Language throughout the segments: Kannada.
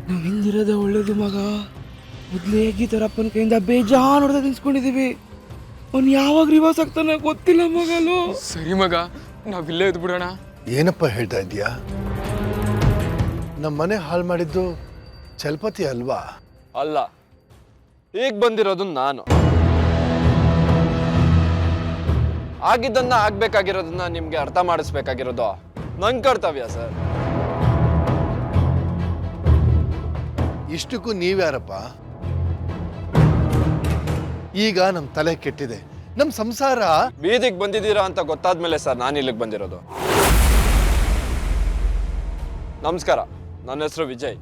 ನಾವು ಹಿಂದಿರೋದೇ ಒಳ್ಳೇದು ಮಗ. ಮೊದಲೇ ಗೀತಾರಪ್ಪನ ಕೈಯಿಂದ ಬೇಜಾನ್ ಹೊಡೆದ ತಿನ್ಸ್ಕೊಂಡಿದೀವಿ. ಅವ್ನು ಯಾವಾಗ ರಿವರ್ಸ್ ಆಗ್ತಾನೆ ಗೊತ್ತಿಲ್ಲ ಮಗಲು. ಸರಿ ಮಗ, ನಾವಿಲ್ಲೇ ಇದ್ದು ಬಿಡೋಣ. ಏನಪ್ಪ ಹೇಳ್ತಾ ಇದೀಯಾ? ನಮ್ಮ ಮನೆ ಹಾಳು ಮಾಡಿದ್ದು ಚಲಪತಿ ಅಲ್ವಾ? ಅಲ್ಲ, ಈಗ ಬಂದಿರೋದು ನಾನು. ಆಗಿದ್ದನ್ನ ಆಗ್ಬೇಕಾಗಿರೋದನ್ನ ನಿಮ್ಗೆ ಅರ್ಥ ಮಾಡಿಸ್ಬೇಕಾಗಿರೋದು ನನ್ ಕರ್ತವ್ಯ ಸರ್. ಇಷ್ಟಕ್ಕೂ ನೀವ್ಯಾರಪ್ಪ? ಈಗ ನಮ್ಮ ತಲೆ ಕೆಟ್ಟಿದೆ, ನಮ್ಮ ಸಂಸಾರ ಬೀದಿಗೆ ಬಂದಿದ್ದೀರಾ ಅಂತ ಗೊತ್ತಾದ್ಮೇಲೆ ಸರ್ ನಾನು ಇಲ್ಲಿಗೆ ಬಂದಿರೋದು. ನಮಸ್ಕಾರ, ನನ್ನ ಹೆಸರು ವಿಜಯ್.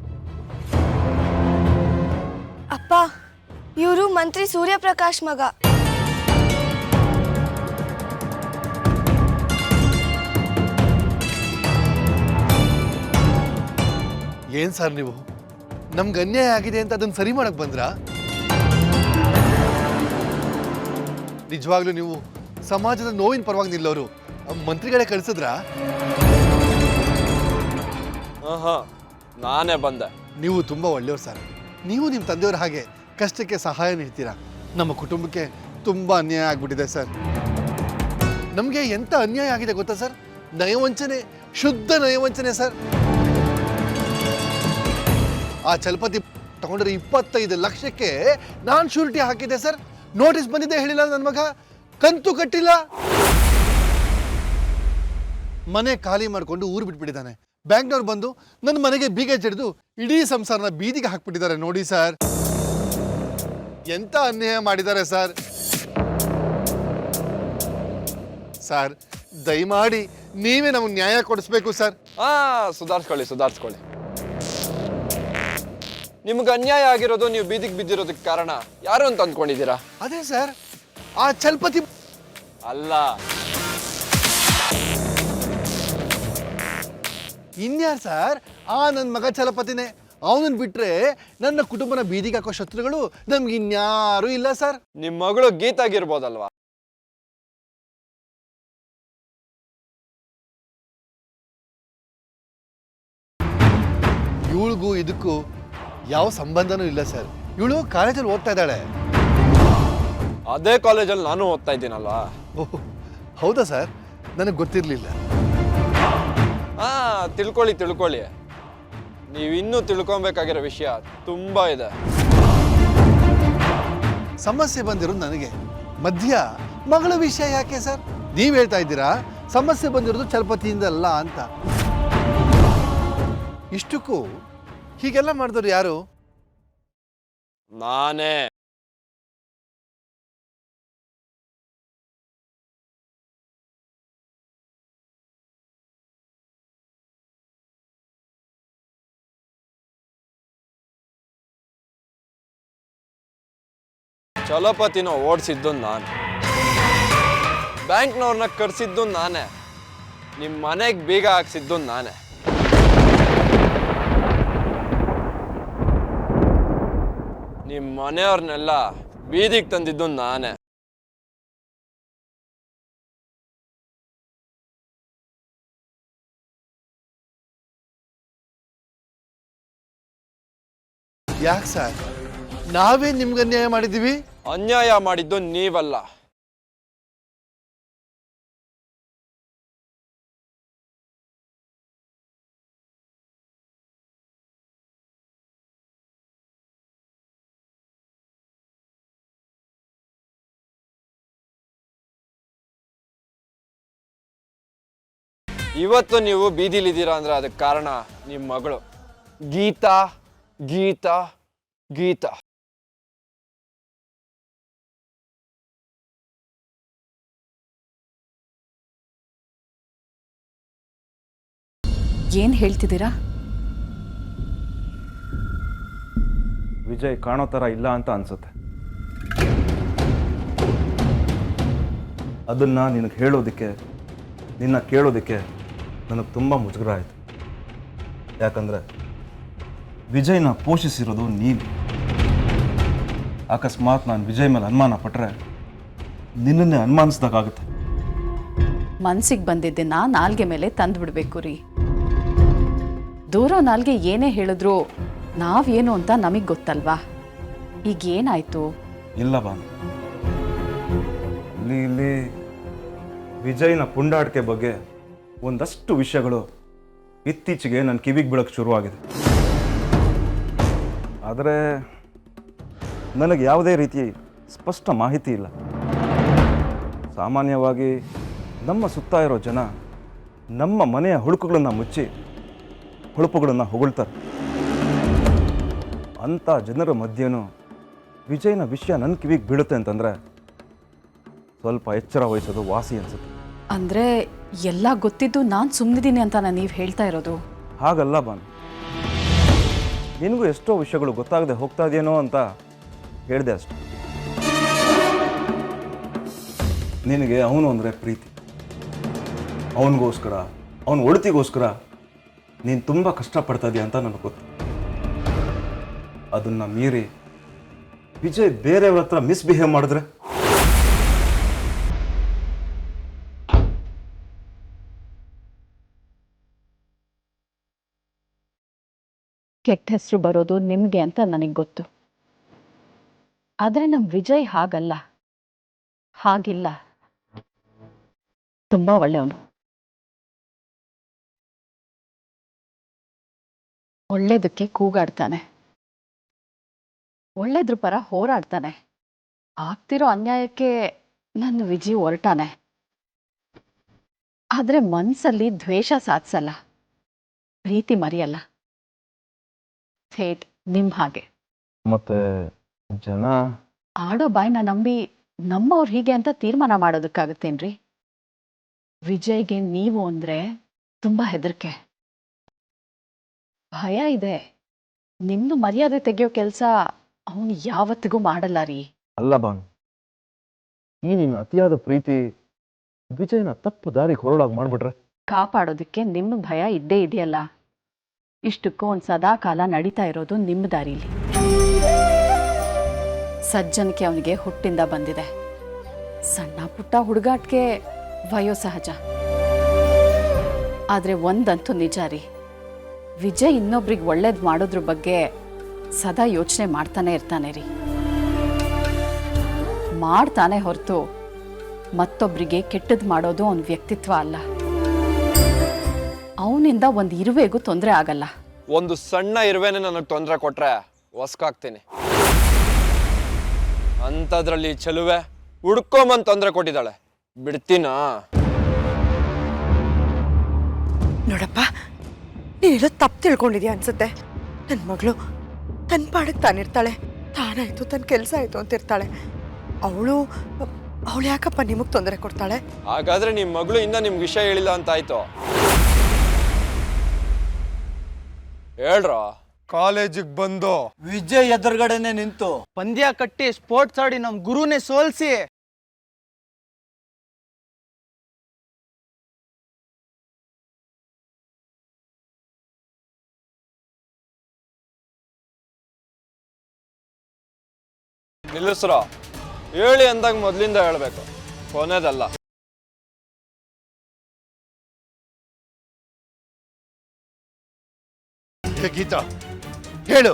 ಅಪ್ಪ, ಇವರು ಮಂತ್ರಿ ಸೂರ್ಯಪ್ರಕಾಶ್ ಮಗ. ಏನ್ ಸರ್ ನೀವು ನಮ್ಗೆ ಅನ್ಯಾಯ ಆಗಿದೆ ಅಂತ ಅದನ್ನ ಸರಿ ಮಾಡಕ್ ಬಂದ್ರಾ? ನಿಜವಾಗ್ಲೂ ನೀವು ಸಮಾಜದ ನೋವಿನ ಪರವಾಗಿ ನಿಲ್ಲೋರು ಮಂತ್ರಿಗಳೇ ಕಳಿಸಿದ್ರಾ? ನಾನೇ ಬಂದೆ. ನೀವು ತುಂಬಾ ಒಳ್ಳೆಯವ್ರು ಸರ್. ನೀವು ನಿಮ್ಮ ತಂದೆಯವ್ರ ಹಾಗೆ ಕಷ್ಟಕ್ಕೆ ಸಹಾಯ ನೀಡ್ತೀರಾ. ನಮ್ಮ ಕುಟುಂಬಕ್ಕೆ ತುಂಬಾ ಅನ್ಯಾಯ ಆಗ್ಬಿಟ್ಟಿದೆ ಸರ್. ನಮಗೆ ಎಂತ ಅನ್ಯಾಯ ಆಗಿದೆ ಗೊತ್ತಾ ಸರ್? ನಯವಂಚನೆ, ಶುದ್ಧ ನಯವಂಚನೆ ಸರ್. ಆ ಚಲಪತಿ ತಗೊಂಡ್ರೆ 25 ಲಕ್ಷಕ್ಕೆ ನಾನು ಶೂರಿಟಿ ಹಾಕಿದ್ದೆ ಸರ್. ನೋಟಿಸ್ ಬಂದಿದೆ ಹೇಳಿಲ್ಲ ನನ್ನ ಮಗ, ಕಂತು ಕಟ್ಟಿಲ್ಲ, ಮನೆ ಖಾಲಿ ಮಾಡಿಕೊಂಡು ಊರು ಬಿಟ್ಬಿಟ್ಟಿದ್ದಾನೆ. ಬ್ಯಾಂಕ್ನವ್ರು ಬಂದು ನನ್ನ ಮನೆಗೆ ಬೀಗ ಜಡಿದು ಇಡೀ ಸಂಸಾರನ ಬೀದಿಗೆ ಹಾಕ್ಬಿಟ್ಟಿದ್ದಾರೆ. ನೋಡಿ ಸರ್, ಎಂತ ಅನ್ಯಾಯ ಮಾಡಿದ್ದಾರೆ ಸರ್. ಸರ್, ದಯಮಾಡಿ ನೀವೇ ನಮಗೆ ನ್ಯಾಯ ಕೊಡಿಸ್ಬೇಕು ಸರ್. ಸುಧಾರಿಸ್ಕೊಳ್ಳಿ. ನಿಮ್ಗೆ ಅನ್ಯಾಯ ಆಗಿರೋದು, ನೀವು ಬೀದಿಗೆ ಬಿದ್ದಿರೋದಕ್ಕೆ ಕಾರಣ ಯಾರು ಅಂತ ಅಂದ್ಕೊಂಡಿದ್ದೀರಾ? ಅದೇ ಸರ್, ಆ ಚಲಪತಿ ಅಲ್ಲ. ಇನ್ಯಾರು ಸರ್? ಆ ನನ್ನ ಮಗ ಚಲಪತಿನೇ. ಅವನನ್ನು ಬಿಟ್ರೆ ನನ್ನ ಕುಟುಂಬನ ಬೀದಿಗೆ ಹಾಕೋ ಶತ್ರುಗಳು ನಮ್ಗೆ ಇನ್ಯಾರು ಇಲ್ಲ ಸರ್. ನಿಮ್ಮ ಮಗಳು ಗೀತಾಗಿರ್ಬೋದಲ್ವಾ? ಇವಳಿಗೂ ಇದಕ್ಕೂ ಯಾವ ಸಂಬಂಧನೂ ಇಲ್ಲ ಸರ್. ಇವಳು ಕಾಲೇಜಲ್ಲಿ ಓದ್ತಾ ಇದ್ದಾಳೆ. ಅದೇ ಕಾಲೇಜಲ್ಲಿ ನಾನು ಓದ್ತಾ ಇದ್ದೀನಲ್ವಾ? ಓಹ್, ಹೌದಾ ಸರ್? ನನಗೆ ಗೊತ್ತಿರಲಿಲ್ಲ. ತಿಳ್ಕೊಳ್ಳಿ. ನೀವು ಇನ್ನೂ ತಿಳ್ಕೊಬೇಕಾಗಿರೋ ವಿಷಯ ತುಂಬಾ ಇದೆ. ಸಮಸ್ಯೆ ಬಂದಿರೋದು ನನಗೆ, ಮಧ್ಯ ಮಗಳ ವಿಷಯ ಯಾಕೆ ಸರ್? ನೀವು ಹೇಳ್ತಾ ಇದ್ದೀರಾ ಸಮಸ್ಯೆ ಬಂದಿರೋದು ಚಲಪತಿಯಿಂದ ಅಲ್ಲ ಅಂತ. ಇಷ್ಟಕ್ಕೂ ಹೀಗೆಲ್ಲ ಮಾಡಿದವರು ಯಾರು? ನಾನೇ. ಚಲಪತಿನ ಓಡಿಸಿದ್ದು ನಾನು, ಬ್ಯಾಂಕ್ನವ್ರನ್ನ ಕರ್ಸಿದ್ದು ನಾನೇ, ನಿಮ್ಮ ಮನೆಗೆ ಬೀಗ ಹಾಕ್ಸಿದ್ದು ನಾನೇ. ನಿಮ್ಮ ಮನೆಯವ್ರನ್ನೆಲ್ಲ ಬೀದಿಗೆ ತಂದಿದ್ದು ನಾನೇ. ಯಾಕೆ ಸರ್? ನಾವೇ ನಿಮ್ಗೆ ಅನ್ಯಾಯ ಮಾಡಿದ್ದೀವಿ? ಅನ್ಯಾಯ ಮಾಡಿದ್ದು ನೀವಲ್ಲ, ಇವತ್ತು ನೀವು ಬೀದಿಲಿದ್ದೀರಾ ಅಂದ್ರೆ ಅದಕ್ಕೆ ಕಾರಣ ನಿಮ್ಮ ಮಗಳು ಗೀತಾ. ಗೀತಾ ಗೀತಾ ಏನು ಹೇಳ್ತಿದ್ದೀರಾ? ವಿಜಯ್ ಕಾಣೋ ಥರ ಇಲ್ಲ ಅಂತ ಅನ್ಸುತ್ತೆ. ಅದನ್ನು ನಿನಗೆ ಹೇಳೋದಕ್ಕೆ, ನಿನ್ನ ಕೇಳೋದಕ್ಕೆ ನನಗೆ ತುಂಬ ಮುಜುಗರ ಆಯಿತು. ಯಾಕಂದರೆ ವಿಜಯ್ನ ಪೋಷಿಸಿರೋದು ನೀನು. ಅಕಸ್ಮಾತ್ ನಾನು ವಿಜಯ್ ಮೇಲೆ ಅನುಮಾನ ಪಟ್ಟರೆ ನಿನ್ನನ್ನೇ ಅನುಮಾನಿಸ್ದಾಗುತ್ತೆ. ಮನ್ಸಿಗೆ ಬಂದಿದ್ದನ್ನ ನಾಲ್ಗೆ ಮೇಲೆ ತಂದು ಬಿಡಬೇಕು ರೀ. ದೂರ ನಾಲ್ಗೆ ಏನೇ ಹೇಳಿದ್ರು ನಾವೇನು ಅಂತ ನಮಗೆ ಗೊತ್ತಲ್ವಾ? ಈಗೇನಾಯ್ತು? ಇಲ್ಲ ಬಾನು, ಇಲ್ಲಿ ವಿಜಯ್ನ ಪುಂಡಾಟಿಕೆ ಬಗ್ಗೆ ಒಂದಷ್ಟು ವಿಷಯಗಳು ಇತ್ತೀಚೆಗೆ ನನ್ನ ಕಿವಿಗೆ ಬೀಳಕ್ಕೆ ಶುರುವಾಗಿದೆ. ಆದರೆ ನನಗೆ ಯಾವುದೇ ರೀತಿ ಸ್ಪಷ್ಟ ಮಾಹಿತಿ ಇಲ್ಲ. ಸಾಮಾನ್ಯವಾಗಿ ನಮ್ಮ ಸುತ್ತ ಇರೋ ಜನ ನಮ್ಮ ಮನೆಯ ಹುಳುಕುಗಳನ್ನು ಮುಚ್ಚಿ ಹೊಳಪುಗಳನ್ನು ಹೊಗಳ್ತಾರೆ. ಅಂಥ ಜನರ ಮಧ್ಯೆನೂ ವಿಜಯ್ನ ವಿಷಯ ನನ್ನ ಕಿವಿಗೆ ಬೀಳುತ್ತೆ ಅಂತಂದರೆ ಸ್ವಲ್ಪ ಎಚ್ಚರ ವಹಿಸೋದು ವಾಸಿ ಅನಿಸುತ್ತೆ. ಅಂದರೆ ಎಲ್ಲ ಗೊತ್ತಿದ್ದು ನಾನು ಸುಮ್ಮನಿದ್ದೀನಿ ಅಂತ ನೀವು ಹೇಳ್ತಾ ಇರೋದು? ಹಾಗಲ್ಲ ಬಾನು, ನಿನಗೂ ಎಷ್ಟೋ ವಿಷಯಗಳು ಗೊತ್ತಾಗದೆ ಹೋಗ್ತಾ ಇದೆಯೇನೋ ಅಂತ ಹೇಳಿದೆ ಅಷ್ಟೆ. ನಿನಗೆ ಅವನು ಅಂದರೆ ಪ್ರೀತಿ, ಅವನಿಗೋಸ್ಕರ ಅವನ ಒಳಿತಿಗೋಸ್ಕರ ನೀನು ತುಂಬ ಕಷ್ಟಪಡ್ತಾ ಇದೆಯಾ ಅಂತ ನನಗೆ ಗೊತ್ತು. ಅದನ್ನು ಮೀರಿ ವಿಜಯ್ ಬೇರೆಯವ್ರ ಹತ್ರ ಮಿಸ್ಬಿಹೇವ್ ಮಾಡಿದ್ರೆ ಕೆಟ್ಟ ಹೆಸರು ಬರೋದು ನಿಮಗೆ ಅಂತ ನನಗೆ ಗೊತ್ತು. ಆದರೆ ನಮ್ಮ ವಿಜಯ್ ಹಾಗಲ್ಲ, ಹಾಗಿಲ್ಲ. ತುಂಬ ಒಳ್ಳೆಯವನು, ಒಳ್ಳೇದಕ್ಕೆ ಕೂಗಾಡ್ತಾನೆ, ಒಳ್ಳೇದ್ರ ಪರ ಹೋರಾಡ್ತಾನೆ. ಆಗ್ತಿರೋ ಅನ್ಯಾಯಕ್ಕೆ ನನ್ನ ವಿಜಯ್ ಹೊರಟಾನೆ. ಆದರೆ ಮನಸ್ಸಲ್ಲಿ ದ್ವೇಷ ಸಾಧಿಸಲ್ಲ, ಪ್ರೀತಿ ಮರೆಯಲ್ಲ. ಥೇಟ್ ನಿಮ್ಮ ಹಾಗೆ. ಮತ್ತೆ ಜನ ಆಡೋ ಬಾಯ್ನ ನಂಬಿ ನಮ್ಮವ್ರು ಹೀಗೆ ಅಂತ ತೀರ್ಮಾನ ಮಾಡೋದಕ್ಕಾಗತ್ತೇನ್ರಿ? ವಿಜಯ್ಗೆ ನೀವು ಅಂದರೆ ತುಂಬ ಹೆದರಿಕೆ, ಭಯ ಇದೆ. ನಿಮ್ದು ಮರ್ಯಾದೆ ತೆಗೆಯೋ ಕೆಲಸ ಅವನು ಯಾವತ್ತಿಗೂ ಮಾಡಲ್ಲ ರೀ. ಅಲ್ಲ ಬಾನು, ಈ ನೀನು ಅತಿಯಾದ ಪ್ರೀತಿ ವಿಜಯನ ತಪ್ಪು ದಾರಿಗೆ ಹೊರಳಾಗಿ ಮಾಡಿಬಿಟ್ರೆ ಕಾಪಾಡೋದಕ್ಕೆ ನಿಮ್ಮ ಭಯ ಇದ್ದೇ ಇದೆಯಲ್ಲ. ಇಷ್ಟಕ್ಕೂ ಒಂದು ಸದಾ ಕಾಲ ನಡೀತಾ ಇರೋದು ನಿಮ್ಮ ದಾರಿಲಿ. ಸಜ್ಜನಿಕೆ ಅವನಿಗೆ ಹುಟ್ಟಿಂದ ಬಂದಿದೆ. ಸಣ್ಣ ಪುಟ್ಟ ಹುಡುಗಾಟ್ಗೆ ವಯೋಸಹಜ. ಆದರೆ ಒಂದಂತೂ ನಿಜ ರೀ, ವಿಜಯ್ ಇನ್ನೊಬ್ರಿಗೆ ಒಳ್ಳೇದು ಮಾಡೋದ್ರ ಬಗ್ಗೆ ಸದಾ ಯೋಚನೆ ಮಾಡ್ತಾನೆ ಇರ್ತಾನೆ ರೀ. ಮಾಡ್ತಾನೆ ಹೊರತು ಮತ್ತೊಬ್ಬರಿಗೆ ಕೆಟ್ಟದ್ದು ಮಾಡೋದು ಅವನ ವ್ಯಕ್ತಿತ್ವ ಅಲ್ಲ. ಅವನಿಂದ ಒಂದು ಇರುವೆಗೂ ತೊಂದರೆ ಆಗಲ್ಲ. ಒಂದು ಸಣ್ಣ ಇರುವೆನೇ ನನಗೆ ತೊಂದರೆ ಕೊಟ್ರೆ ಒಸ್ಕಾಗ್ತೀನಿ. ಅಂಥದ್ರಲ್ಲಿ ಚೆಲುವೆ ಹುಡ್ಕೊಂಬಂದು ತೊಂದರೆ ಕೊಟ್ಟಿದ್ದಾಳೆ, ಬಿಡ್ತೀನಾ? ನೋಡಪ್ಪ, ನೀನೆಲ್ಲೋ ತಪ್ಪು ತಿಳ್ಕೊಂಡಿದ್ಯಾ ಅನ್ಸುತ್ತೆ. ನನ್ನ ಮಗಳು ತನ್ನ ಪಾಡಕ್ಕೆ ತಾನಿರ್ತಾಳೆ, ತಾನಾಯ್ತು ತನ್ನ ಕೆಲಸ ಆಯಿತು ಅಂತಿರ್ತಾಳೆ. ಅವಳು ಯಾಕಪ್ಪ ನಿಮಗೆ ತೊಂದರೆ ಕೊಡ್ತಾಳೆ? ಹಾಗಾದ್ರೆ ನಿಮ್ಮ ಮಗಳು ಇನ್ನ ನಿಮ್ಗೆ ವಿಷಯ ಹೇಳಿಲ್ಲ ಅಂತ ಆಯ್ತು. ಹೇಳ್ರ. ಕಾಲೇಜಿಗೆ ಬಂದು ವಿಜಯ್ ಎದುರುಗಡೆನೆ ನಿಂತು ಪಂದ್ಯ ಕಟ್ಟಿ ಸ್ಪೋರ್ಟ್ಸ್ ಆಡಿ ನಮ್ ಗುರುನೇ ಸೋಲ್ಸಿ ನಿಲ್ಲಿಸ್ರ. ಹೇಳಿ ಅಂದಾಗ ಮೊದ್ಲಿಂದ ಹೇಳ್ಬೇಕು, ಕೊನೆದಲ್ಲ. ಗೀತಾ ಹೇಳು,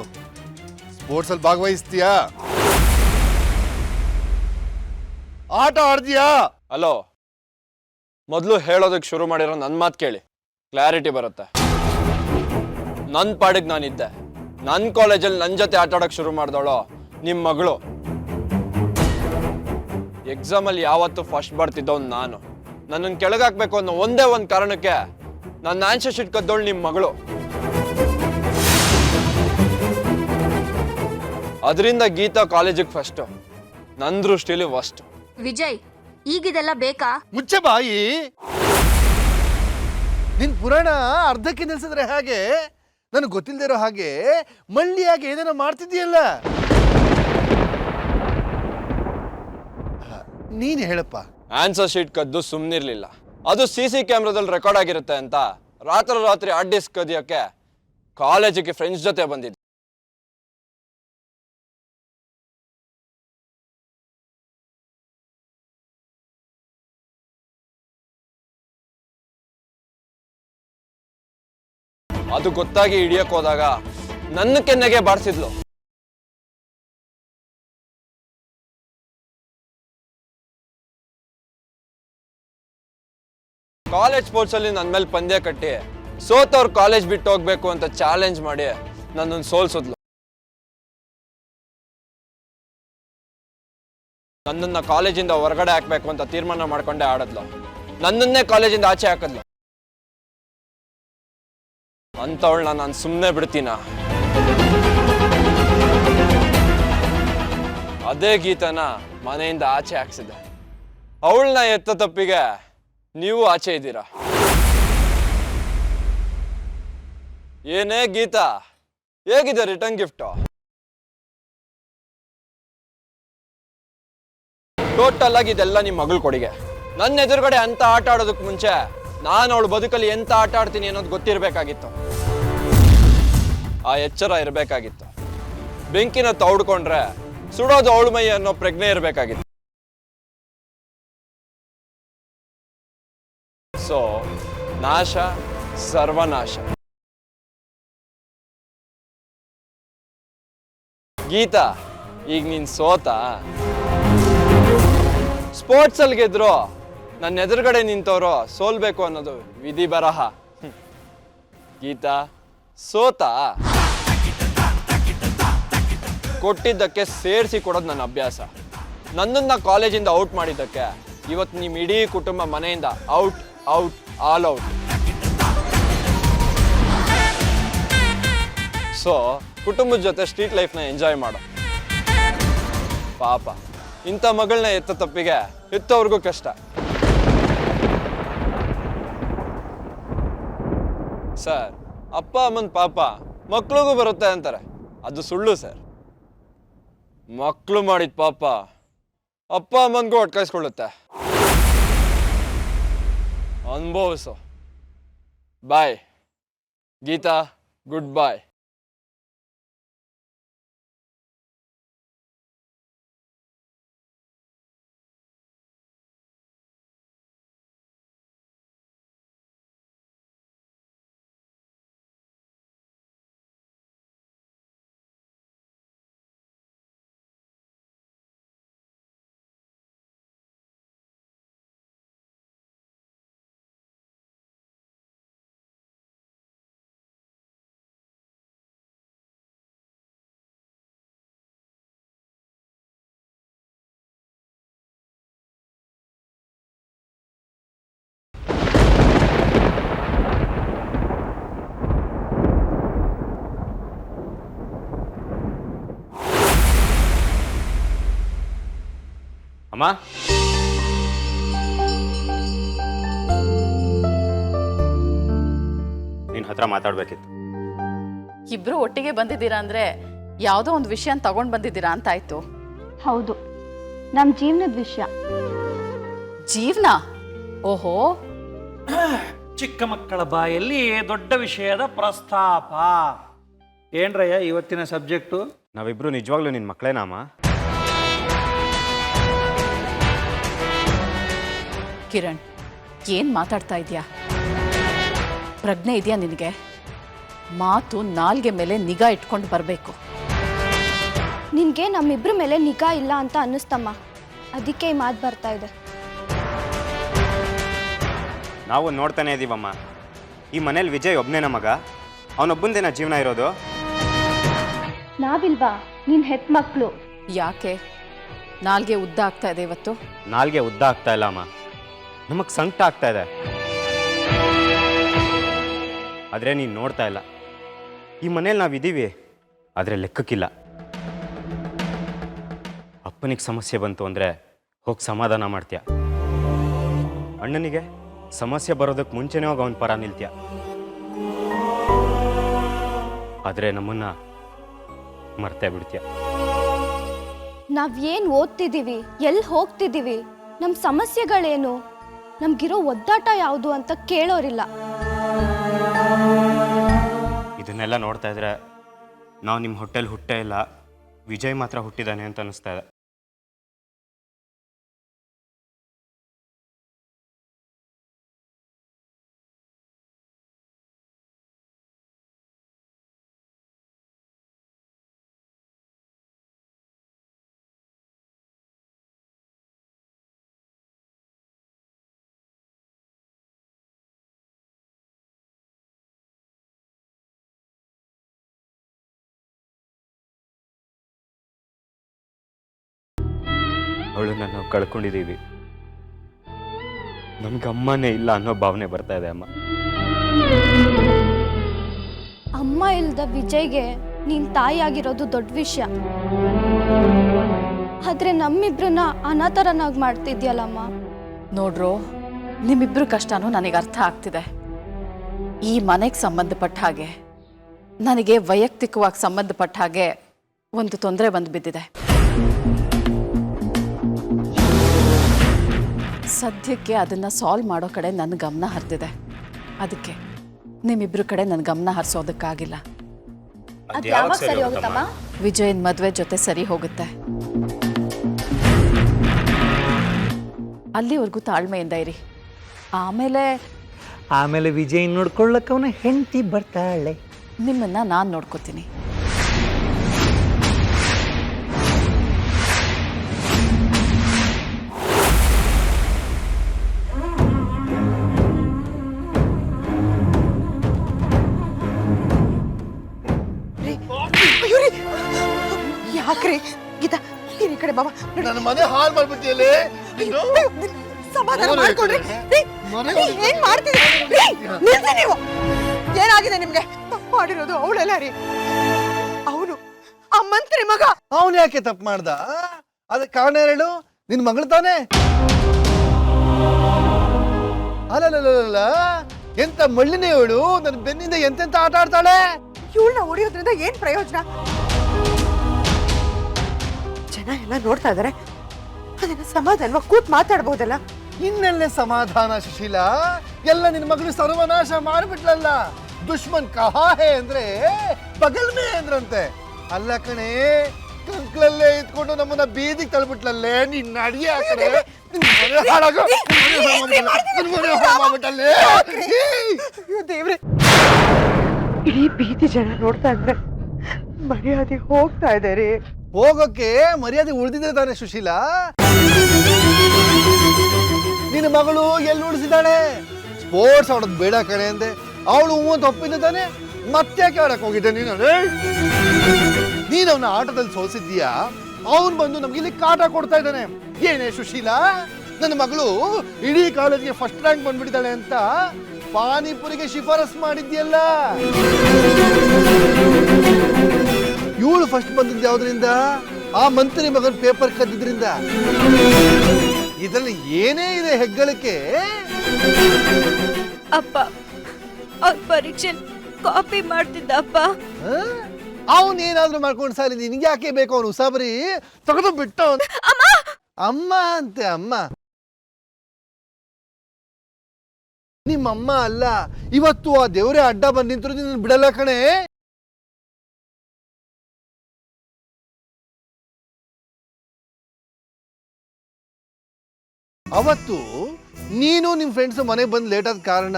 ಸ್ಪೋರ್ಟ್ಸ್ ಅಲ್ಲಿ ಭಾಗವಹಿಸ್ತೀಯಾ? ಆಟ ಆಡ್ತೀಯಾ? ಹಲೋ, ಮೊದಲು ಹೇಳೋದಕ್ಕೆ ಶುರು ಮಾಡಿರೋ ನನ್ನ ಮಾತು ಕೇಳಿ, ಕ್ಲಾರಿಟಿ ಬರುತ್ತೆ. ನನ್ನ ಪಾಡಿಗೆ ನಾನಿದ್ದೆ. ನನ್ನ ಕಾಲೇಜಲ್ಲಿ ನನ್ನ ಜೊತೆ ಆಟ ಆಡೋಕೆ ಶುರು ಮಾಡ್ದವಳು ನಿಮ್ಮ ಮಗಳು. ಎಕ್ಸಾಮಲ್ಲಿ ಯಾವತ್ತು ಫಸ್ಟ್ ಬರ್ತಿದ್ದವನು ನಾನು. ನನ್ನನ್ನು ಕೆಳಗಾಕ್ಬೇಕು ಅನ್ನೋ ಒಂದೇ ಒಂದು ಕಾರಣಕ್ಕೆ ನನ್ನ ಆನ್ಸರ್ ಶೀಟ್ ಕದ್ದವಳು ನಿಮ್ಮ ಮಗಳು. ಅದರಿಂದ ಗೀತಾ ಕಾಲೇಜಿಗೆ ಫಸ್ಟ್, ನನ್ನ ದೃಷ್ಟಿಲಿ ಫಸ್ಟ್. ವಿಜಯ್, ಈಗಿದೆಲ್ಲ ಬೇಕಾ? ಮುಚ್ಚೆ ಬಾಯಿ. ನಿನ್ ಪುರಾಣ ಅರ್ಧಕ್ಕೆ ನಿಲ್ಸಿದ್ರೆ ಹಾಗೆ, ನನಗೆ ಗೊತ್ತಿಲ್ದಿರೋ ಹಾಗೆ ಮಳ್ಳಿಯಾಗಿ ಏನೇನೋ ಮಾಡ್ತಿದ್ದೀಯಲ್ಲ. ನೀನು ಹೇಳಪ್ಪ. ಆನ್ಸರ್ ಶೀಟ್ ಕದ್ದು ಸುಮ್ಮನಿರ್ಲಿಲ್ಲ. ಅದು CC ಕ್ಯಾಮ್ರಾದಲ್ಲಿ ರೆಕಾರ್ಡ್ ಆಗಿರುತ್ತೆ ಅಂತ ರಾತ್ರಿ ಹಾರ್ಡ್ ಡಿಸ್ಕ್ ಕದಿಯೋಕ್ಕೆ ಕಾಲೇಜಿಗೆ ಫ್ರೆಂಡ್ಸ್ ಜೊತೆ ಬಂದಿದ್ದೆ. ಅದು ಗೊತ್ತಾಗಿ ಹಿಡಿಯಕ್ಕೆ ಹೋದಾಗ ನನ್ನ ಕೆನ್ನೆಗೆ ಬಾರಿಸಿದ್ಲು. ಕಾಲೇಜ್ ಸ್ಪೋರ್ಟ್ಸ್ ಅಲ್ಲಿ ನನ್ನ ಮೇಲೆ ಪಂದ್ಯ ಕಟ್ಟಿ ಸೋತವ್ರು ಕಾಲೇಜ್ ಬಿಟ್ಟು ಹೋಗ್ಬೇಕು ಅಂತ ಚಾಲೆಂಜ್ ಮಾಡಿ ನನ್ನನ್ನು ಸೋಲ್ಸಿದ್ಲು. ನನ್ನನ್ನ ಕಾಲೇಜಿಂದ ಹೊರಗಡೆ ಹಾಕ್ಬೇಕು ಅಂತ ತೀರ್ಮಾನ ಮಾಡ್ಕೊಂಡೆ ಆಡದ್ಲು. ನನ್ನನ್ನೇ ಕಾಲೇಜಿಂದ ಆಚೆ ಹಾಕದ್ಲು. ಅಂತವಳನ್ನ ನಾನು ಸುಮ್ಮನೆ ಬಿಡ್ತೀನ? ಅದೇ ಗೀತನ ಮನೆಯಿಂದ ಆಚೆ ಹಾಕ್ಸಿದೆ. ಅವಳನ್ನ ಎತ್ತ ತಪ್ಪಿಗೆ ನೀವು ಆಚೆ ಇದ್ದೀರಾ. ಏನೇ ಗೀತಾ, ಹೇಗಿದೆ ರಿಟರ್ನ್ ಗಿಫ್ಟ್? ಟೋಟಲ್ ಆಗಿ ಇದೆಲ್ಲ ನಿಮ್ಮ ಮಗಳ ಕೊಡುಗೆ. ನನ್ನ ಎದುರುಗಡೆ ಅಂತ ಆಟ ಆಡೋದಕ್ಕೆ ಮುಂಚೆ ನಾನು ಅವಳು ಬದುಕಲ್ಲಿ ಎಂತ ಆಟ ಆಡ್ತೀನಿ ಅನ್ನೋದು ಗೊತ್ತಿರಬೇಕಾಗಿತ್ತು. ಆ ಎಚ್ಚರ ಇರಬೇಕಾಗಿತ್ತು. ಬೆಂಕಿನ ತೌಡ್ಕೊಂಡ್ರೆ ಸುಡೋದು ಅವಳು ಮೈ ಅನ್ನೋ ಪ್ರಜ್ಞೆ ಇರಬೇಕಾಗಿತ್ತು. ಸೊ ನಾಶ ಸರ್ವನಾಶ. ಗೀತಾ, ಈಗ ನೀನ್ ಸೋತ. ಸ್ಪೋರ್ಟ್ಸ್ ಅಲ್ಲಿ ಗೆದ್ರು ನನ್ನ ಎದುರುಗಡೆ ನಿಂತವರು ಸೋಲ್ಬೇಕು ಅನ್ನೋದು ವಿಧಿ ಬರಹ. ಗೀತಾ, ಸೋತ. ಕೊಟ್ಟಿದ್ದಕ್ಕೆ ಸೇರಿಸಿ ಕೊಡೋದು ನನ್ನ ಅಭ್ಯಾಸ. ನನ್ನನ್ನ ಕಾಲೇಜಿಂದ ಔಟ್ ಮಾಡಿದ್ದಕ್ಕೆ ಇವತ್ತು ನಿಮ್ಮ ಇಡೀ ಕುಟುಂಬ ಮನೆಯಿಂದ out out all out. So ಕುಟುಂಬದ ಜೊತೆ ಸ್ಟ್ರೀಟ್ ಲೈಫ್ನ ಎಂಜಾಯ್ ಮಾಡು. ಪಾಪ ಇಂಥ ಮಗಳನ್ನ ಎತ್ತ ತಪ್ಪಿಗೆ ಹೆತ್ತವ್ರಿಗೂ ಕಷ್ಟ. ಸರ್, ಅಪ್ಪ ಅಮ್ಮನ ಪಾಪ ಮಕ್ಳಿಗೂ ಬರುತ್ತೆ ಅಂತಾರೆ. ಅದು ಸುಳ್ಳು ಸರ್. ಮಕ್ಕಳು ಮಾಡಿದ ಪಾಪ ಅಪ್ಪ ಅಮ್ಮನಿಗೂ ಅಟ್ಕಾಯಿಸ್ಕೊಳ್ಳುತ್ತೆ. ಅನುಭವಿಸು. ಬಾಯ್ ಗೀತಾ, ಗುಡ್ ಬಾಯ್. ಅಮ್ಮ, ನಿನ್ನ ಹತ್ರ ಮಾತಾಡ್ಬೇಕಿತ್ತು. ಇಬ್ರು ಒಟ್ಟಿಗೆ ಬಂದಿದ್ದೀರಾ ಅಂದ್ರೆ ಯಾವುದೋ ಒಂದು ವಿಷಯ ತಗೊಂಡ್ ಬಂದಿದ್ದೀರಾ ಅಂತ ಆಯ್ತು. ಹೌದು, ನಮ್ಮ ಜೀವನದ ವಿಷಯ. ಜೀವನ? ಓಹೋ, ಚಿಕ್ಕ ಮಕ್ಕಳ ಬಾಯಲ್ಲಿ ದೊಡ್ಡ ವಿಷಯದ ಪ್ರಸ್ತಾಪ. ಏನ್ರಯ್ಯ ಇವತ್ತಿನ ಸಬ್ಜೆಕ್ಟು? ನಾವಿಬ್ರು ನಿಜವಾಗ್ಲೂ ನಿನ್ನ ಮಕ್ಕಳೇನಾ ಅಮ್ಮ? ಕಿರಣ್, ಏನ್ ಮಾತಾಡ್ತಾ ಇದೀಯಾ? ಪ್ರಜ್ಞೆ ಇದೆಯಾ ನಿನಗೆ? ಮಾತು ನಾಲ್ಗೆ ಮೇಲೆ ನಿಗಾ ಇಟ್ಕೊಂಡು ಬರಬೇಕು. ನಿನಗೆ ನಮ್ಮಿಬ್ರ ಮೇಲೆ ನಿಗಾ ಇಲ್ಲ ಅಂತ ಅನ್ನಿಸ್ತಮ್ಮ, ಅದಕ್ಕೆ ಈ ಮಾತು ಬರ್ತಾ ಇದೆ. ನಾವು ನೋಡ್ತಾನೆ ಇದೀವಮ್ಮ. ಈ ಮನೇಲಿ ವಿಜಯ್ ಒಬ್ಬನೇನ ಮಗ? ಅವನೊಬ್ಬಂದೇನ ಜೀವನ ಇರೋದು? ನಾವಿಲ್ವಾ ನಿನ್ ಹೆತ್ ಮಕ್ಕಳು? ಯಾಕೆ ನಾಲ್ಗೆ ಉದ್ದ ಆಗ್ತಾ ಇದೆ ಇವತ್ತು? ನಾಲ್ಗೆ ಉದ್ದ ಆಗ್ತಾ ಇಲ್ಲ ಅಮ್ಮ, ನಮಗೆ ಸಂಕಟ ಆಗ್ತಾ ಇದೆ. ಆದರೆ ನೀನು ನೋಡ್ತಾ ಇಲ್ಲ. ಈ ಮನೇಲಿ ನಾವಿದ್ದೀವಿ, ಆದರೆ ಲೆಕ್ಕಕ್ಕಿಲ್ಲ. ಅಪ್ಪನಿಗೆ ಸಮಸ್ಯೆ ಬಂತು ಅಂದರೆ ಹೋಗಿ ಸಮಾಧಾನ ಮಾಡ್ತೀಯ. ಅಣ್ಣನಿಗೆ ಸಮಸ್ಯೆ ಬರೋದಕ್ಕೆ ಮುಂಚೆನೇ ಹೋಗಿ ಅವನ ಪರ ನಿಲ್ತೀಯ. ಆದರೆ ನಮ್ಮನ್ನ ಮರ್ತೇ ಬಿಡ್ತೀಯ. ನಾವೇನ್ ಓದ್ತಿದ್ದೀವಿ, ಎಲ್ಲಿ ಹೋಗ್ತಿದ್ದೀವಿ, ನಮ್ಮ ಸಮಸ್ಯೆಗಳೇನು, ನಮ್ಗಿರೋ ಒದ್ದಾಟ ಯಾವುದು ಅಂತ ಕೇಳೋರಿಲ್ಲ. ಇದನ್ನೆಲ್ಲ ನೋಡ್ತಾ ಇದ್ರೆ ನಾವು ನಿಮ್ಮ ಹೊಟ್ಟೆಲಿ ಹುಟ್ಟೇ ಇಲ್ಲ, ವಿಜಯ್ ಮಾತ್ರ ಹುಟ್ಟಿದ್ದಾನೆ ಅಂತ ಅನಿಸ್ತಾ ಇದೆ. ಅವಳನ್ನ ನಾವು ಕಳ್ಕೊಂಡಿದ್ದೀವಿ. ನಮ್ಗೆ ಅಮ್ಮನೇ ಇಲ್ಲ ಅನ್ನೋ ಭಾವನೆ ಬರ್ತಾ ಇದೆ ಅಮ್ಮ. ಅಮ್ಮ ಇಲ್ದ ವಿಜಯ್ಗೆ ನೀನ್ ತಾಯಿ ಆಗಿರೋದು ದೊಡ್ಡ ವಿಷಯ. ಆದ್ರೆ ನಮ್ಮಿಬ್ರನ್ನ ಅನಾಥರನ್ನಾಗಿ ಮಾಡ್ತಿದ್ಯಲ್ಲಮ್ಮ. ನೋಡ್ರು, ನಿಮ್ಮಿಬ್ರು ಕಷ್ಟನೂ ನನಗೆ ಅರ್ಥ ಆಗ್ತಿದೆ. ಈ ಮನೆಗೆ ಸಂಬಂಧಪಟ್ಟ ಹಾಗೆ, ನನಗೆ ವೈಯಕ್ತಿಕವಾಗಿ ಸಂಬಂಧಪಟ್ಟ ಹಾಗೆ ಒಂದು ತೊಂದರೆ ಬಂದು ಬಿದ್ದಿದೆ. ಸದ್ಯಕ್ಕೆ ಅದನ್ನು ಸಾಲ್ವ್ ಮಾಡೋ ಕಡೆ ನನ್ನ ಗಮನ ಹರಿದಿದೆ. ಅದಕ್ಕೆ ನಿಮ್ಮಿಬ್ರ ಕಡೆ ನನ್ನ ಗಮನ ಹರಿಸೋದಕ್ಕಾಗಿಲ್ಲ. ಅದ್ ಯಾವಾಗ ಸರಿ ಹೋಗುತ್ತಮ್ಮ? ವಿಜಯನ್ ಮದುವೆ ಜೊತೆ ಸರಿ ಹೋಗುತ್ತೆ. ಅಲ್ಲಿವರೆಗೂ ತಾಳ್ಮೆಯಿಂದ ಇರಿ. ಆಮೇಲೆ ವಿಜಯ್ ನೋಡ್ಕೊಳ್ಳಕ್ಕೆ ಅವನ ಹೆಂಡತಿ ಬರ್ತಾಳೆ. ನಿಮ್ಮನ್ನ ನಾನು ನೋಡ್ಕೋತೀನಿ. ಯಾಕ್ರಿ ಗೀತಾ, ನೀನ್ ಈ ಕಡೆ ಬಾಬಾ. ನನ್ನ ಮನೆ ಹಾಳು ಮಾಡ್ಬಿಟ್ಟಿಯಲ್ಲೇ. ಸಮಾಧಾನ ಮಾಡ್ಕೊಡ್ರಿ. ಏನ್ ಮಾಡ್ತಿದ್ದೀರಿ? ನಿಲ್ಸಿ ನೀವು. ಏನಾಗಿದೆ ನಿಮ್ಗೆ? ತಪ್ಪು ಮಾಡಿರೋದು ಅವಳೆಲ್ಲ ರೀ. ಅವನು ಆ ಮಂತ್ರಿ ಮಗ. ಅವನು ಯಾಕೆ ತಪ್ಪು ಮಾಡ್ದ? ಅದಕ್ಕೆ ಕಾರಣ ಹೇಳು. ನಿನ್ ಮಗಳು ತಾನೆ? ಅಲ್ಲಲ್ಲ, ಎಂತ ಮಳ್ಳಿನೇ ಇವಳು. ನನ್ನ ಬೆನ್ನಿಂದ ಎಂತೆಂತ ಆಟ ಆಡ್ತಾಳೆ. ಇವಳನ್ನ ಹೊಡೆಯೋದ್ರಿಂದ ಏನ್ ಪ್ರಯೋಜನ? ಜನ ಎಲ್ಲ ನೋಡ್ತಾ ಇದಾರೆ. ಅದನ್ನ ಸಮಾಧಾನವಾಗಿ ಕೂತ್ ಮಾತಾಡ್ಬೋದಲ್ಲ. ಇನ್ನೆಲ್ಲೇ ಸಮಾಧಾನ ಸುಶೀಲಾ? ಎಲ್ಲ ನಿನ್ನ ಮಗಳು ಸರ್ವನಾಶ ಮಾಡ್ಬಿಟ್ಲಲ್ಲ. ದುಶ್ಮನ್ ಕಹಾ ಹೇ ಅಂದ್ರೆ ಬಗಲ್ ಮೇ ಅಂದ್ರಂತೆ. ಅಲ್ಲ ಕಣೆ, ಕಂಕ್ಳಲ್ಲೇ ಇದ್ಕೊಂಡು ನಮ್ಮನ್ನ ಬೀದಿಗೆ ತಳ್ಬಿಟ್ಲಲ್ಲೇ. ನಿನ್ನ ಅಡಿಗೆ ಆ ಕಡೆ ದೇವ್ರೆ, ಇಡೀ ಬೀದಿ ಜನ ನೋಡ್ತಾ ಇದ್ರೆ ಮರ್ಯಾದೆ ಹೋಗ್ತಾ ಇದಾರೆ. ಹೋಗೋಕೆ ಮರ್ಯಾದೆ ಉಳಿದಿದೆ ತಾನೆ ಸುಶೀಲಾ? ನಿನ್ನ ಮಗಳು ಎಲ್ಲಿ ಉಳಿಸಿದ್ದಾಳೆ? ಸ್ಪೋರ್ಟ್ಸ್ ಆಡೋದು ಬೇಡ ಕಣೆ ಅಂದೆ. ಅವಳು ಅಂತ ಒಪ್ಪಿದ್ದೆ ತಾನೆ. ಮತ್ತೆ ಯಾಕೆ ಆಡಕ್ ಹೋಗಿದ್ದೆ ನೀನು? ನೀನ್ ಅವನ ಆಟದಲ್ಲಿ ಸೋಲ್ಸಿದ್ದೀಯಾ. ಅವನು ಬಂದು ನಮ್ಗೆ ಇಲ್ಲಿ ಕಾಟ ಕೊಡ್ತಾ ಇದ್ದಾನೆ. ಏನೇ ಸುಶೀಲಾ, ನನ್ನ ಮಗಳು ಇಡೀ ಕಾಲೇಜ್ಗೆ ಫಸ್ಟ್ ರ್ಯಾಂಕ್ ಬಂದ್ಬಿಟ್ಟಿದ್ದಾಳೆ ಅಂತ ಪಾನಿಪುರಿಗೆ ಶಿಫಾರಸ್ ಮಾಡಿದ್ಯಲ್ಲ. ಇವಳು ಫಸ್ಟ್ ಬಂದಿದ್ದು ಯಾವ್ದ್ರಿಂದ? ಆ ಮಂತ್ರಿ ಮಗನ ಪೇಪರ್ ಕದ್ದಿದ್ರಿಂದ. ಇದರಲ್ಲಿ ಏನೇ ಇದೆ ಹೆಗ್ಗಳಿಕೆ? ಅಪ್ಪ ಅವ್ರ ಪರೀಕ್ಷೆ ಕಾಪಿ ಮಾಡ್ತಿದ್ದ ಅಪ್ಪ. ಅವನೇನಾದ್ರೂ ಮಾಡ್ಕೊಂಡು ಸಾಲಿ, ನಿನ್ಗೆ ಯಾಕೆ ಬೇಕು ಅವನು ಉಸಾಬರಿ? ತಗೊಂಡು ಬಿಟ್ಟು ಅಮ್ಮ ಅಂತೆ. ಅಮ್ಮ ನಿಮ್ಮಮ್ಮ ಅಲ್ಲ. ಇವತ್ತು ಆ ದೇವರೇ ಅಡ್ಡ ಬಂದು ನಿಂತರು ನಿನ್ನ ಬಿಡಲ್ಲ ಕಣೆ. ಅವತ್ತು ನೀನು ನಿಮ್ಮ ಫ್ರೆಂಡ್ಸ್ ಮನೆಗೆ ಬಂದು ಲೇಟ್ ಆದ ಕಾರಣ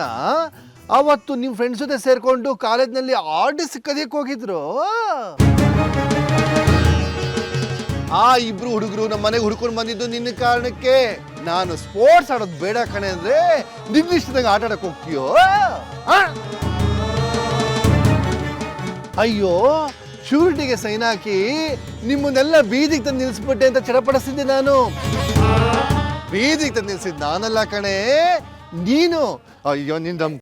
ಅವತ್ತು ನಿಮ್ಮ ಫ್ರೆಂಡ್ಸ್ ಜೊತೆ ಸೇರ್ಕೊಂಡು ಕಾಲೇಜ್ನಲ್ಲಿ ಆರ್ಟಿಸ್ಟ್ ಕದಿಯಕ್ಕೆ ಹೋಗಿದ್ರು. ಆ ಇಬ್ರು ಹುಡುಗರು ನಮ್ಮ ಮನೆಗೆ ಹುಡ್ಕೊಂಡು ಬಂದಿದ್ದು ನಿನ್ನ ಕಾರಣಕ್ಕೆ. ನಾನು ಸ್ಪೋರ್ಟ್ಸ್ ಆಡೋದು ಬೇಡ ಕಣೆ ಅಂದ್ರೆ ನಿನ್ನ ಇಷ್ಟದಾಗ ಆಟ ಆಡಕ್ ಹೋಗ್ತೀಯೋ? ಅಯ್ಯೋ, ಶ್ಯೂರಿಟಿಗೆ ಸೈನ್ ಹಾಕಿ ನಿಮ್ಮನ್ನೆಲ್ಲ ಬೀದಿಗೆ ತಂದು ನಿಲ್ಲಿಸ್ಬಿಟ್ಟೆ ಅಂತ ಚಡಪಡಿಸಿದ್ದೆ ನಾನು. ಬೀದಿಗೆ ತಂದು ನಿಲ್ಸಿದ್ ನಾನಲ್ಲ ಕಣೆ, ನೀನು. ಅಯ್ಯೋ, ನಿನ್ನ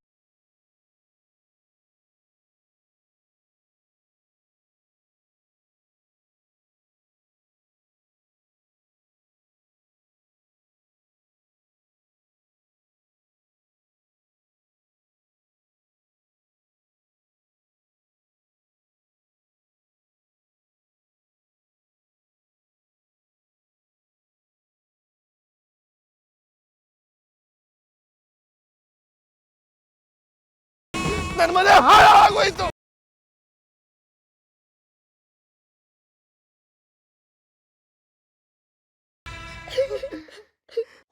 ನನ್ನ ಮನೆ ಹಾಳಾಗೋಯ್ತು.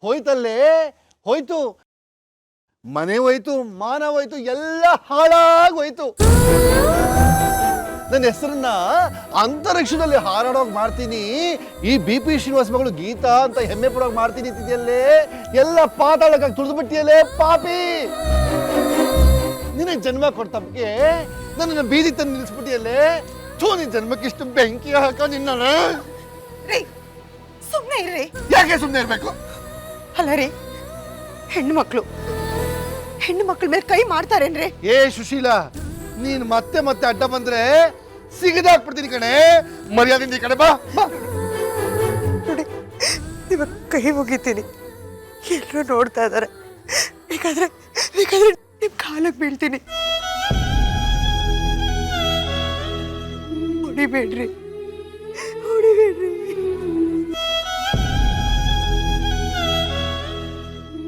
ಹೋಯ್ತಲ್ಲೇ, ಹೋಯ್ತು. ಮನೆ ಹೋಯ್ತು, ಮಾನ ಹೋಯ್ತು, ಎಲ್ಲ ಹಾಳಾಗೋಯ್ತು. ನನ್ನ ಹೆಸರನ್ನ ಅಂತರಿಕ್ಷದಲ್ಲಿ ಹಾರಾಡೋಗ್ ಮಾಡ್ತೀನಿ. ಈ BP ಶ್ರೀನಿವಾಸ್ ಮಗಳು ಗೀತಾ ಅಂತ ಹೆಮ್ಮೆ ಪಡೋಗ್ ಮಾಡ್ತೀನಿ ಅಂತಿದ್ಯಲ್ಲೇ. ಎಲ್ಲ ಪಾತಾಳಕ್ಕಾಗಿ ತುಳಿದ್ಬಿಟ್ಟಿಯಲ್ಲೇ ಪಾಪಿ. ನಿನಗೆ ಜನ್ಮ ಕೊಡ್ತಕ್ಕೆ ನನ್ನನ್ನು ಬೀದಿ ತಂದು ನಿಲ್ಲಿಸ್ಬಿಟ್ಟಿಯಲ್ಲೇ. ನಿನ್ ಜನ್ಮಕ್ಕೆ ಇಷ್ಟು ಬೆಂಕಿ ಹಾಕ ನಿನ್ನ. ಸುಮ್ಮನೆ ಇರ್ರಿ. ಯಾಕೆ ಸುಮ್ಮನೆ ಇರಬೇಕು? ಅಲ್ಲ ರೀ, ಹೆಣ್ಣು ಮಕ್ಳ ಮೇಲೆ ಕೈ ಮಾಡ್ತಾರೇನ್ರಿ? ಏ ಸುಶೀಲಾ, ನೀನ್ ಮತ್ತೆ ಮತ್ತೆ ಅಡ್ಡ ಬಂದ್ರೆ ಸಿಗದಾಕ್ಬಿಡ್ತೀನಿ ಕಣೆ. ಮರ್ಯಾದಿಂದ ಈ ಕಡೆ ಬಾ ಬಾ. ನೋಡಿ, ಇವಾಗ ಕೈ ಮುಗಿತೀನಿ, ಎಲ್ಲರೂ ನೋಡ್ತಾ ಇದ್ದಾರೆ. ಬೇಕಾದ್ರೆ ನಿಮ್ ಕಾಲಕ್ಕೆ ಬೀಳ್ತೀನಿ. ಹೊಡಿಬೇಡ್ರಿ.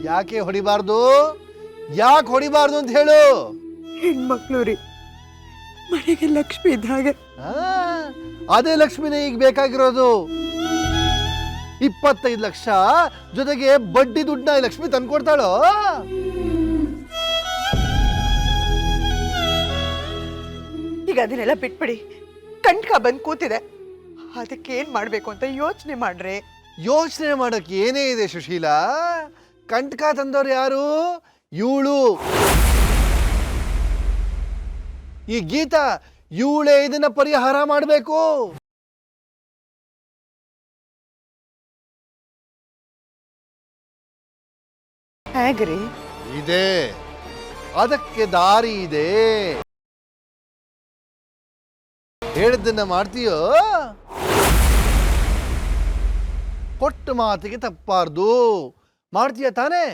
ಯಾಕೆ ಹೊಡಿಬಾರ್ದು? ಯಾಕೆ ಹೊಡಿಬಾರ್ದು ಅಂತ ಹೇಳು. ಹೆಣ್ಮಕ್ಳು ರೀ, ಮನೆಗೆ ಲಕ್ಷ್ಮಿ ಇದ್ದ ಹಾಗೆ. ಆ, ಅದೇ ಲಕ್ಷ್ಮಿನೇ ಈಗ ಬೇಕಾಗಿರೋದು. 25 ಲಕ್ಷ ಜೊತೆಗೆ ಬಡ್ಡಿ ದುಡ್ಡನ್ನ ಲಕ್ಷ್ಮಿ ತಂದ್ಕೊಡ್ತಾಳೋ. ಈಗ ಅದನ್ನೆಲ್ಲ ಬಿಟ್ಬಿಡಿ. ಕಂಟ್ಕ ಬಂದು ಕೂತಿದೆ, ಅದಕ್ಕೆ ಏನ್ ಮಾಡ್ಬೇಕು ಅಂತ ಯೋಚನೆ ಮಾಡ್ರಿ. ಯೋಚನೆ ಮಾಡಕ್ಕೆ ಏನೇ ಇದೆ ಸುಶೀಲಾ? ಕಂಟಕ ತಂದವ್ರು ಯಾರು? ಇವಳು, ಈ ಗೀತಾ. ಇವಳೇ ಇದನ್ನ ಪರಿಹಾರ ಮಾಡಬೇಕು. ಹೇಗ್ರಿ? ಇದೆ, ಅದಕ್ಕೆ ದಾರಿ ಇದೆ. ಹೇಳಿದ್ದನ್ನ ಮಾಡ್ತೀಯೋ? ಕೊಟ್ಟ ಮಾತಿಗೆ ತಪ್ಪಾರ್ದು. ಮಾಡ್ತೀಯ ತಾನೇ?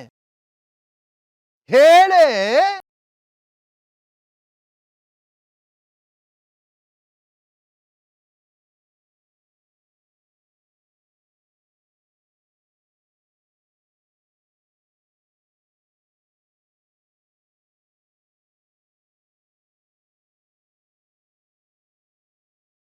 ಹೇಳೇ.